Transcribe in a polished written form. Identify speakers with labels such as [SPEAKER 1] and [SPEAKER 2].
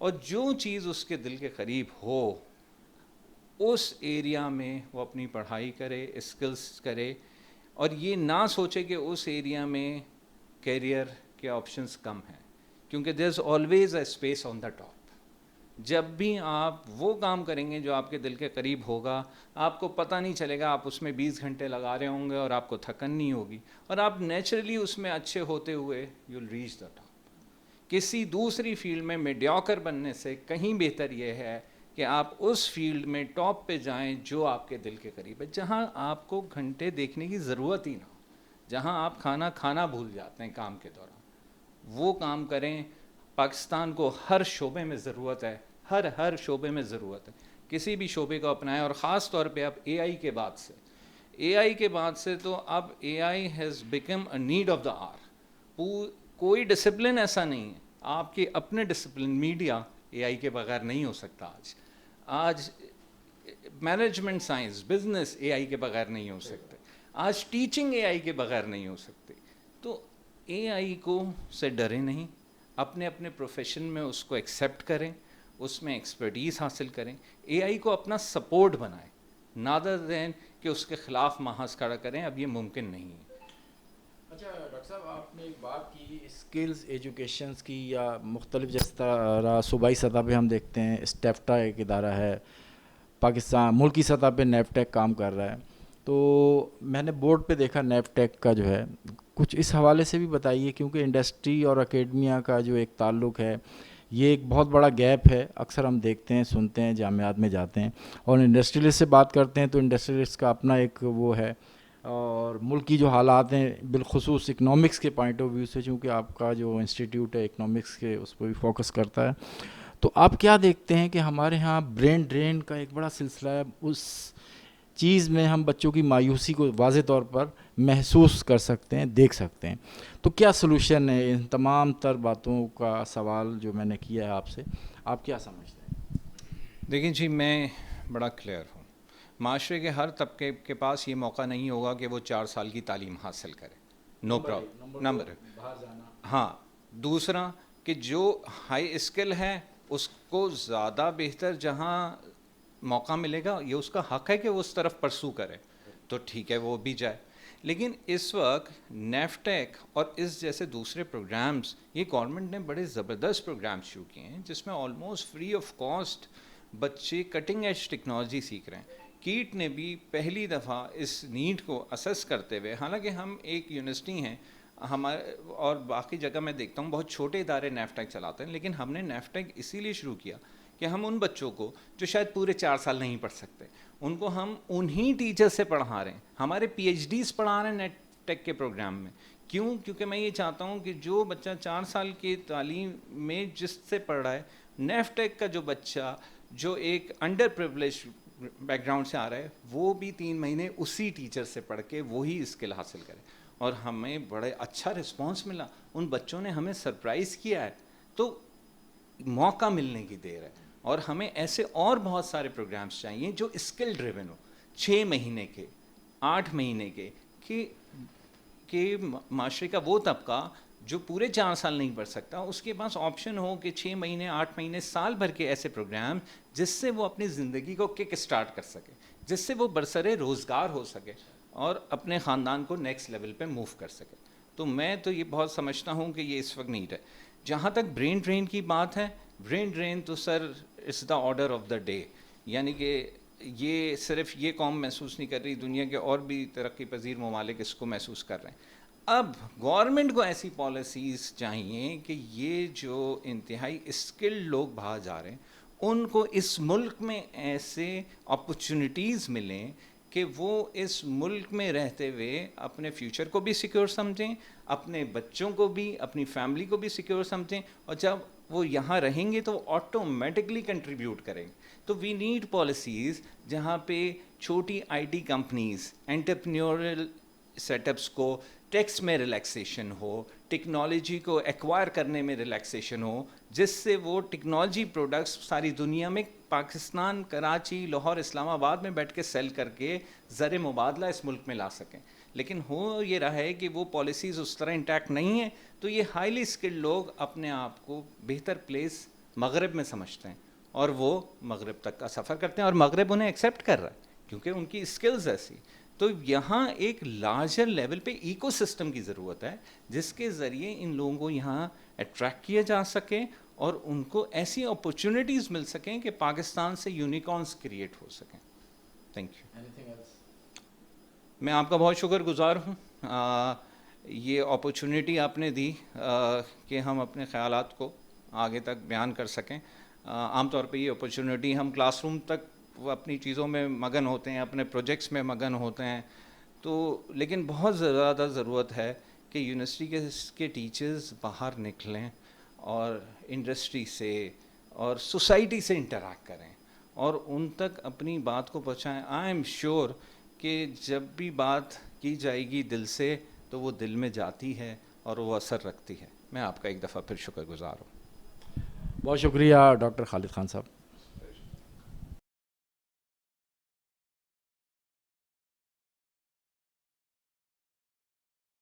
[SPEAKER 1] اور جو چیز اس کے دل کے قریب ہو اس ایریا میں وہ اپنی پڑھائی کرے, اسکلس کرے, اور یہ نہ سوچے کہ اس ایریا میں کیریئر کے آپشنس کم ہیں, کیونکہ there is always a space on the top. جب بھی آپ وہ کام کریں گے جو آپ کے دل کے قریب ہوگا, آپ کو پتہ نہیں چلے گا, آپ اس میں 20 گھنٹے لگا رہے ہوں گے اور آپ کو تھکن نہیں ہوگی, اور آپ نیچرلی اس میں اچھے ہوتے ہوئے you will reach the top. کسی دوسری فیلڈ میں میڈیوکر بننے سے کہیں بہتر یہ ہے کہ آپ اس فیلڈ میں ٹاپ پہ جائیں جو آپ کے دل کے قریب ہے, جہاں آپ کو گھنٹے دیکھنے کی ضرورت ہی نہ ہو, جہاں آپ کھانا بھول جاتے ہیں کام کے دوران, وہ کام کریں. پاکستان کو ہر شعبے میں ضرورت ہے, ہر شعبے میں ضرورت ہے, کسی بھی شعبے کو اپنائیں. اور خاص طور پہ اب اے آئی کے بعد سے تو اب A I has become a need of the hour. کوئی ڈسپلن ایسا نہیں ہے, آپ کے اپنے ڈسپلن میڈیا اے آئی کے بغیر نہیں ہو سکتا. آج مینجمنٹ سائنس, بزنس اے آئی کے بغیر نہیں ہو سکتے, آج ٹیچنگ اے آئی کے بغیر نہیں ہو سکتی. تو اے آئی کو سے ڈرے نہیں, اپنے اپنے پروفیشن میں اس کو ایکسیپٹ کریں, اس میں ایکسپرٹیز حاصل کریں, اے آئی کو اپنا سپورٹ بنائیں, نادر دین کہ اس کے خلاف محاذ کھڑا کریں. اب یہ ممکن نہیں ہے.
[SPEAKER 2] اچھا ڈاکٹر صاحب, آپ نے ایک بات کی اسکلز ایجوکیشنس کی, یا مختلف جس طرح صوبائی سطح پہ ہم دیکھتے ہیں اسٹیفٹا ایک ادارہ ہے, پاکستان ملکی سطح پہ نیفٹیک کام کر رہا ہے, تو میں نے بورڈ پہ دیکھا نیفٹیک کا جو ہے, کچھ اس حوالے سے بھی بتائیے, کیونکہ انڈسٹری اور اکیڈمیا کا جو ایک تعلق ہے یہ ایک بہت بڑا گیپ ہے. اکثر ہم دیکھتے ہیں, سنتے ہیں, جامعات میں جاتے ہیں اور انڈسٹریلسٹ سے بات کرتے ہیں تو انڈسٹریلسٹ کا اپنا ایک وہ ہے, اور ملک کی جو حالات ہیں بالخصوص اکنامکس کے پوائنٹ آف ویو سے, چونکہ آپ کا جو انسٹیٹیوٹ ہے اکنامکس کے اس پہ بھی فوکس کرتا ہے, تو آپ کیا دیکھتے ہیں کہ ہمارے ہاں برین ڈرین کا ایک بڑا سلسلہ ہے. اس چیز میں ہم بچوں کی مایوسی کو واضح طور پر محسوس کر سکتے ہیں, دیکھ سکتے ہیں. تو کیا سلوشن ہے ان تمام تر باتوں کا سوال جو میں نے کیا ہے آپ سے, آپ کیا سمجھتے ہیں؟
[SPEAKER 1] دیکھیں جی, میں بڑا کلیئر ہوں, معاشرے کے ہر طبقے کے پاس یہ موقع نہیں ہوگا کہ وہ 4 سال کی تعلیم حاصل کرے. نو پرابلم, نمبر
[SPEAKER 2] باہر جانا.
[SPEAKER 1] ہاں, دوسرا کہ جو ہائی اسکل ہے اس کو زیادہ بہتر جہاں موقع ملے گا, یہ اس کا حق ہے کہ وہ اس طرف پرسو کرے, تو ٹھیک ہے وہ بھی جائے. لیکن اس وقت نیفٹیک اور اس جیسے دوسرے پروگرامز, یہ گورنمنٹ نے بڑے زبردست پروگرامز شروع کیے ہیں جس میں آلموسٹ فری آف کاسٹ بچے کٹنگ ایج ٹیکنالوجی سیکھ رہے ہیں. کیٹ نے بھی پہلی دفعہ اس نیڈ کو اسیس کرتے ہوئے, حالانکہ ہم ایک یونیورسٹی ہیں ہمارے, اور باقی جگہ میں دیکھتا ہوں بہت چھوٹے ادارے نیفٹیک چلاتے ہیں, لیکن ہم نے نیفٹیک اسی لیے شروع کیا کہ ہم ان بچوں کو جو شاید پورے 4 سال نہیں پڑھ سکتے, ان کو ہم انہی ٹیچر سے پڑھا رہے ہیں. ہمارے پی ایچ ڈیز پڑھا رہے ہیں نیفٹیک کے پروگرام میں. کیوں؟ کیونکہ میں یہ چاہتا ہوں کہ جو بچہ 4 سال کی تعلیم میں جس سے پڑھ رہا ہے, نیفٹیک کا جو بچہ جو ایک انڈر پریولیج بیک گراؤنڈ سے آ رہا ہے, وہ بھی 3 مہینے اسی ٹیچر سے پڑھ کے وہی اسکل حاصل کرے. اور ہمیں بڑے اچھا رسپانس ملا, ان بچوں نے ہمیں سرپرائز کیا ہے. تو موقع ملنے کی دیر ہے, اور ہمیں ایسے اور بہت سارے پروگرامز چاہیے جو اسکل ڈریون ہو, 6 مہینے کے, 8 مہینے کے, کہ معاشرے کا وہ طبقہ جو پورے 4 سال نہیں پڑھ سکتا, اس کے پاس آپشن ہو کہ 6 مہینے, 8 مہینے, سال بھر کے ایسے پروگرام جس سے وہ اپنی زندگی کو کک اسٹارٹ کر سکے, جس سے وہ برسر روزگار ہو سکے اور اپنے خاندان کو نیکسٹ لیول پہ موو کر سکے. تو میں تو یہ بہت سمجھتا ہوں کہ یہ اس وقت نیڈ ہے. جہاں تک برین ڈرین کی بات ہے, برین ڈرین تو sir it's the order of the day, یعنی کہ یہ صرف یہ قوم محسوس نہیں کر رہی, دنیا کے اور بھی ترقی پذیر ممالک اس کو محسوس کر رہے ہیں. اب گورنمنٹ کو ایسی پالیسیز چاہیے کہ یہ جو انتہائی اسکلڈ لوگ باہر جا رہے ہیں ان کو اس ملک میں ایسے اپرچونیٹیز ملیں کہ وہ اس ملک میں رہتے ہوئے اپنے فیوچر کو بھی سیکیور سمجھیں, اپنے بچوں کو بھی, اپنی فیملی کو بھی سیکیور سمجھیں, اور جب وہ یہاں رہیں گے تو آٹومیٹکلی کنٹریبیوٹ کریں. تو وی نیڈ پالیسیز جہاں پہ چھوٹی I T companies, entrepreneurial set ups کو ٹیکس میں ریلیکسیشن ہو, ٹیکنالوجی کو ایکوائر کرنے میں ریلیکسیشن ہو, جس سے وہ ٹیکنالوجی پروڈکٹس ساری دنیا میں پاکستان, کراچی, لاہور, اسلام آباد میں بیٹھ کے سیل کر کے زر مبادلہ اس ملک میں لا سکیں. لیکن ہو یہ رہا ہے کہ وہ پالیسیز اس طرح انٹیکٹ نہیں ہیں, تو یہ ہائیلی اسکلڈ لوگ اپنے آپ کو بہتر پلیس مغرب میں سمجھتے ہیں اور وہ مغرب تک کا سفر کرتے ہیں اور مغرب انہیں ایکسیپٹ کر رہا ہے کیونکہ ان کی اسکلز ایسی. تو یہاں ایک لارجر لیول پہ ایکو سسٹم کی ضرورت ہے جس کے ذریعے ان لوگوں کو یہاں اٹریکٹ کیا جا سکے اور ان کو ایسی اپرچونیٹیز مل سکیں کہ پاکستان سے یونیکارنس کریٹ ہو سکیں. Thank you. میں آپ کا بہت شکر گزار ہوں. یہ اپرچونیٹی آپ نے دی کہ ہم اپنے خیالات کو آگے تک بیان کر سکیں. عام طور پہ یہ اپرچونیٹی ہم کلاس روم تک اپنی چیزوں میں مگن ہوتے ہیں, اپنے پروجیکٹس میں مگن ہوتے ہیں, تو لیکن بہت زیادہ ضرورت ہے کہ یونیورسٹی کے ٹیچرز باہر نکلیں اور انڈسٹری سے اور سوسائٹی سے انٹریکٹ کریں اور ان تک اپنی بات کو پہنچائیں. آئی ایم شیور کہ جب بھی بات کی جائے گی دل سے تو وہ دل میں جاتی ہے اور وہ اثر رکھتی ہے. میں آپ کا ایک دفعہ پھر شکر گزار ہوں.
[SPEAKER 2] بہت شکریہ ڈاکٹر خالد خان صاحب.